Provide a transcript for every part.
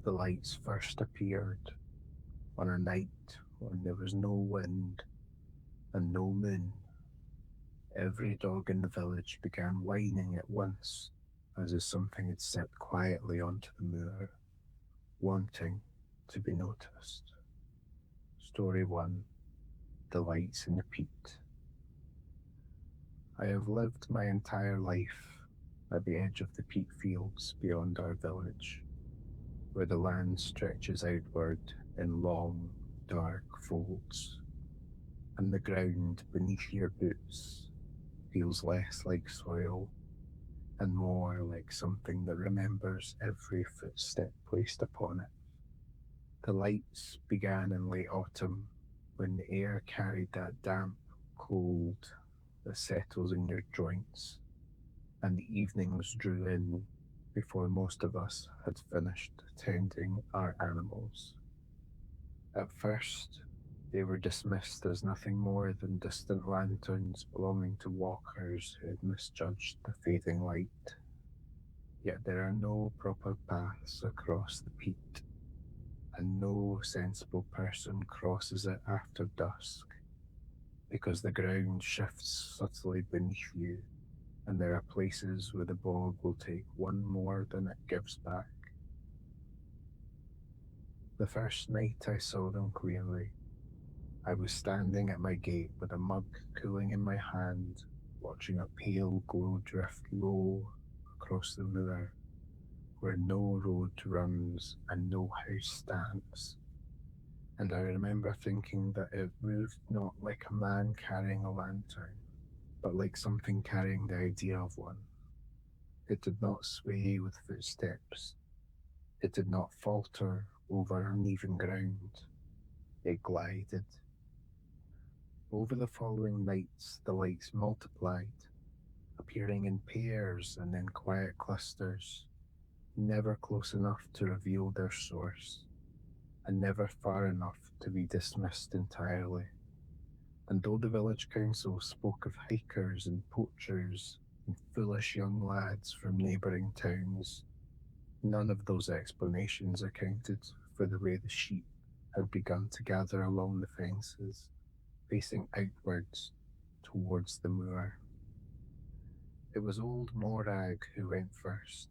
The lights first appeared on a night when there was no wind and no moon. Every dog in the village began whining at once, as if something had stepped quietly onto the moor, wanting to be noticed. Story 1. The Lights in the Peat. I have lived my entire life at the edge of the peat fields beyond our village, where the land stretches outward in long, dark folds, and the ground beneath your boots feels less like soil and more like something that remembers every footstep placed upon it. The lights began in late autumn, when the air carried that damp cold that settles in your joints, and the evenings drew in before most of us had finished tending our animals. At first, they were dismissed as nothing more than distant lanterns belonging to walkers who had misjudged the fading light. Yet there are no proper paths across the peat, and no sensible person crosses it after dusk, because the ground shifts subtly beneath you, and there are places where the bog will take one more than it gives back. The first night I saw them clearly, I was standing at my gate with a mug cooling in my hand, watching a pale glow drift low across the moor, where no road runs and no house stands. And I remember thinking that it moved not like a man carrying a lantern, but like something carrying the idea of one. It did not sway with footsteps. It did not falter over uneven ground. It glided. Over the following nights, the lights multiplied, appearing in pairs and then quiet clusters, never close enough to reveal their source, and never far enough to be dismissed entirely. And though the village council spoke of hikers and poachers and foolish young lads from neighbouring towns, none of those explanations accounted for the way the sheep had begun to gather along the fences, facing outwards towards the moor. It was old Morag who went first.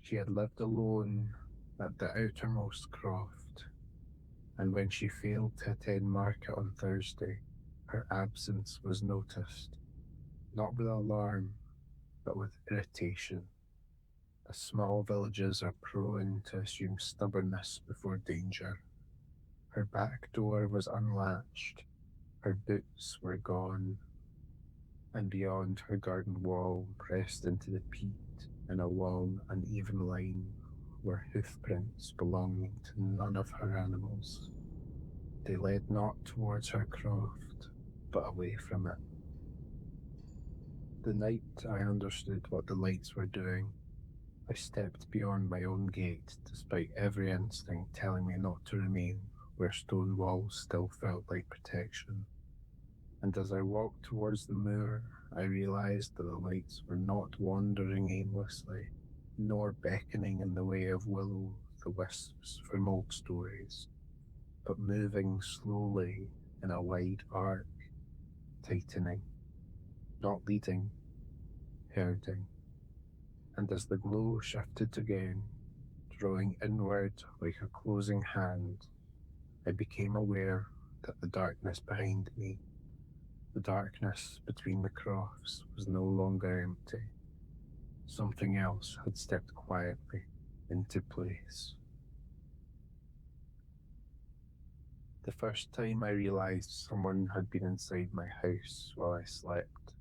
She had lived alone at the outermost croft, and when she failed to attend market on Thursday, her absence was noticed, not with alarm, but with irritation, as small villages are prone to assume stubbornness before danger. Her back door was unlatched, her boots were gone, and beyond her garden wall, pressed into the peat in a long, uneven line, were hoofprints belonging to none of her animals. They led not towards her croft, but away from it. The night I understood what the lights were doing, I stepped beyond my own gate, despite every instinct telling me not to remain where stone walls still felt like protection. And as I walked towards the moor, I realised that the lights were not wandering aimlessly, nor beckoning in the way of will-o'-the-wisps from old stories, but moving slowly in a wide arc, tightening, not leading, herding. And as the glow shifted again, drawing inward like a closing hand, I became aware that the darkness behind me, the darkness between the crofts, was no longer empty. Something else had stepped quietly into place. The first time I realised someone had been inside my house while I slept,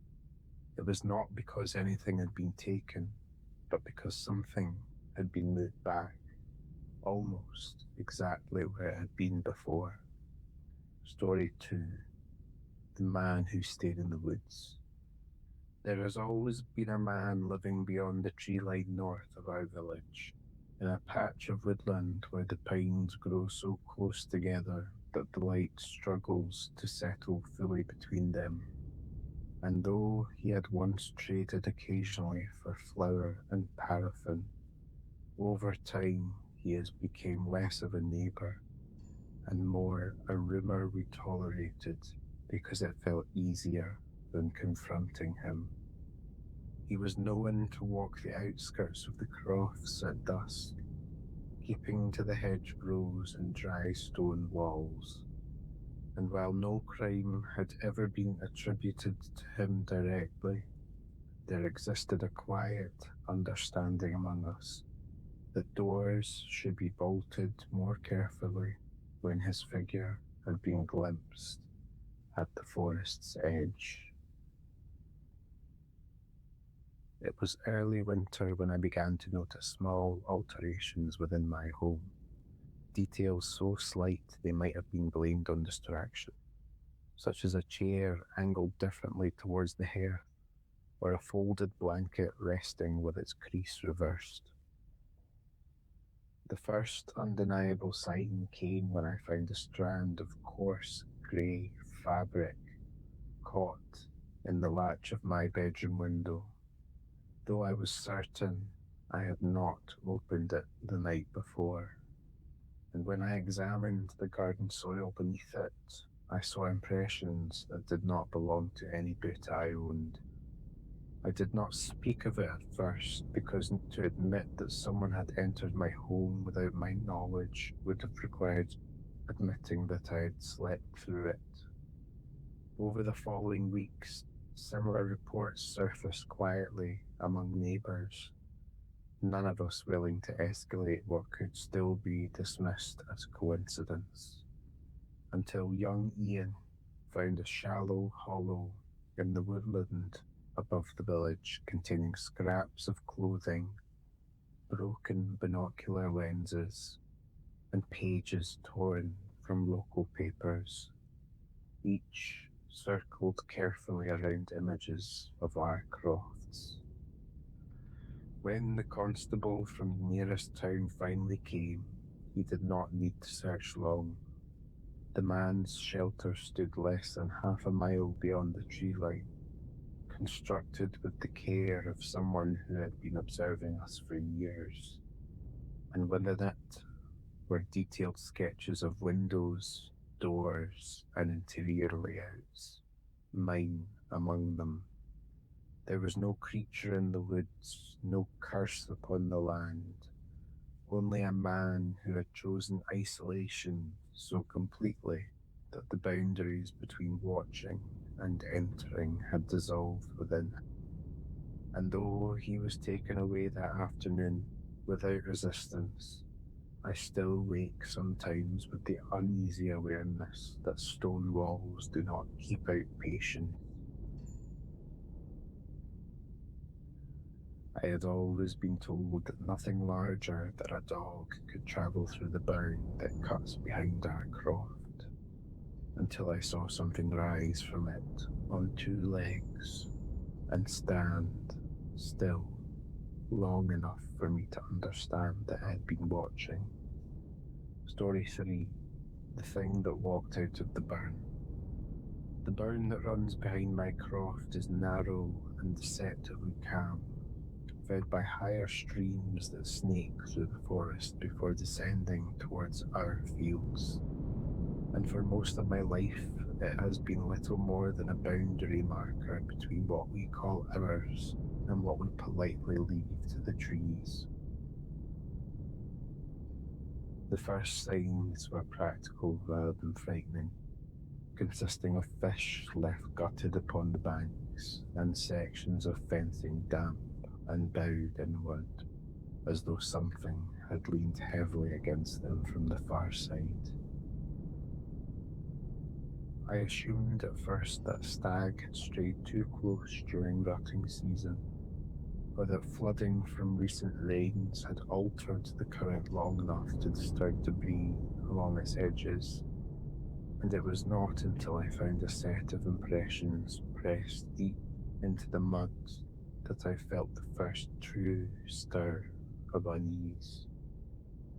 it was not because anything had been taken, but because something had been moved back, almost exactly where it had been before. Story 2. The Man Who Stayed in the Woods. There has always been a man living beyond the tree line north of our village, in a patch of woodland where the pines grow so close together that the light struggles to settle fully between them. And though he had once traded occasionally for flour and paraffin, over time he became less of a neighbour and more a rumour we tolerated because it felt easier than confronting him. He was known to walk the outskirts of the crofts at dusk, keeping to the hedgerows and dry stone walls. And while no crime had ever been attributed to him directly, there existed a quiet understanding among us that doors should be bolted more carefully when his figure had been glimpsed at the forest's edge. It was early winter when I began to notice small alterations within my home, details so slight they might have been blamed on distraction, such as a chair angled differently towards the hearth, or a folded blanket resting with its crease reversed. The first undeniable sign came when I found a strand of coarse grey fabric caught in the latch of my bedroom window, though I was certain I had not opened it the night before. And when I examined the garden soil beneath it, I saw impressions that did not belong to any boot I owned. I did not speak of it at first, because to admit that someone had entered my home without my knowledge would have required admitting that I had slept through it. Over the following weeks, similar reports surfaced quietly among neighbours, none of us willing to escalate what could still be dismissed as coincidence, until young Ian found a shallow hollow in the woodland above the village containing scraps of clothing, broken binocular lenses, and pages torn from local papers, each circled carefully around images of our crofts. When the constable from the nearest town finally came, he did not need to search long. The man's shelter stood less than half a mile beyond the tree line, constructed with the care of someone who had been observing us for years, and within it were detailed sketches of windows, doors, and interior layouts, mine among them. There was no creature in the woods, no curse upon the land, only a man who had chosen isolation so completely that the boundaries between watching and entering had dissolved within him. And though he was taken away that afternoon without resistance, I still wake sometimes with the uneasy awareness that stone walls do not keep out patience. I had always been told that nothing larger than a dog could travel through the burn that cuts behind our croft, until I saw something rise from it on two legs and stand still long enough for me to understand that I had been watching. Story 3. The thing that walked out of the burn. The burn that runs behind my croft is narrow and deceptively calm, fed by higher streams that snake through the forest before descending towards our fields. And for most of my life, it has been little more than a boundary marker between what we call ours and what we politely leave to the trees. The first signs were practical rather than frightening, consisting of fish left gutted upon the banks and sections of fencing damp and bowed inward, as though something had leaned heavily against them from the far side. I assumed at first that stag had strayed too close during rutting season, or that flooding from recent rains had altered the current long enough to disturb debris along its edges, and it was not until I found a set of impressions pressed deep into the mud that I felt the first true stir of unease.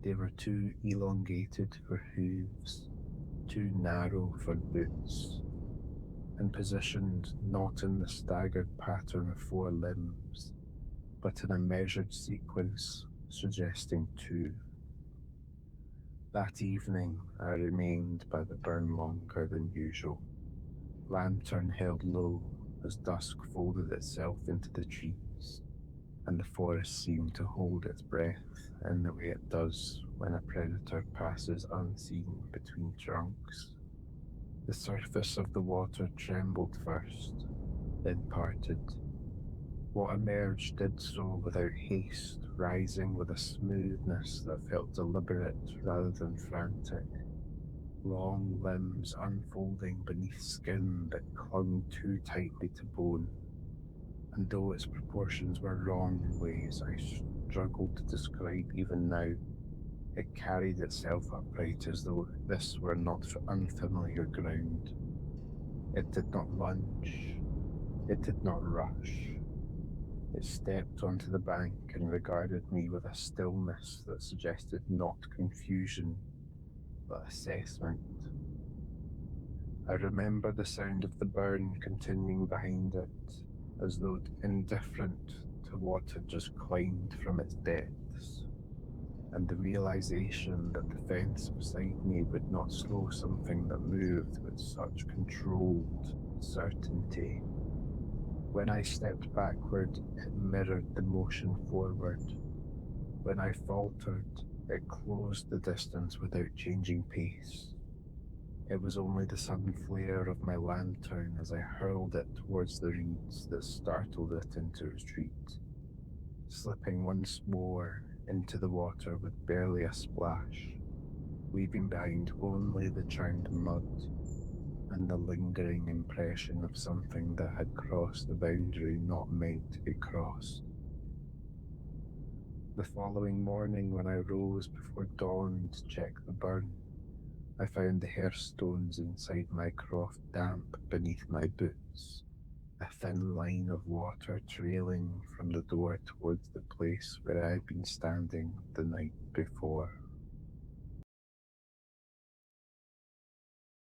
They were too elongated for hooves, too narrow for boots, and positioned not in the staggered pattern of 4 limbs, but in a measured sequence suggesting 2. That evening, I remained by the burn longer than usual, lantern held low as dusk folded itself into the trees, and the forest seemed to hold its breath in the way it does when a predator passes unseen between trunks. The surface of the water trembled first, then parted. What emerged did so without haste, rising with a smoothness that felt deliberate rather than frantic. Long limbs unfolding beneath skin that clung too tightly to bone, and though its proportions were wrong in ways I struggled to describe even now, it carried itself upright as though this were not unfamiliar ground. It did not lunge, it did not rush. It stepped onto the bank and regarded me with a stillness that suggested not confusion, but assessment. I remember the sound of the burn continuing behind it, as though indifferent to what had just climbed from its depths, and the realization that the fence beside me would not slow something that moved with such controlled certainty. When I stepped backward, it mirrored the motion forward. When I faltered, it closed the distance without changing pace. It was only the sudden flare of my lantern as I hurled it towards the reeds that startled it into retreat, slipping once more into the water with barely a splash, leaving behind only the churned mud and the lingering impression of something that had crossed the boundary not meant to be crossed. The following morning, when I rose before dawn to check the burn, I found the hairstones inside my croft damp beneath my boots, a thin line of water trailing from the door towards the place where I had been standing the night before.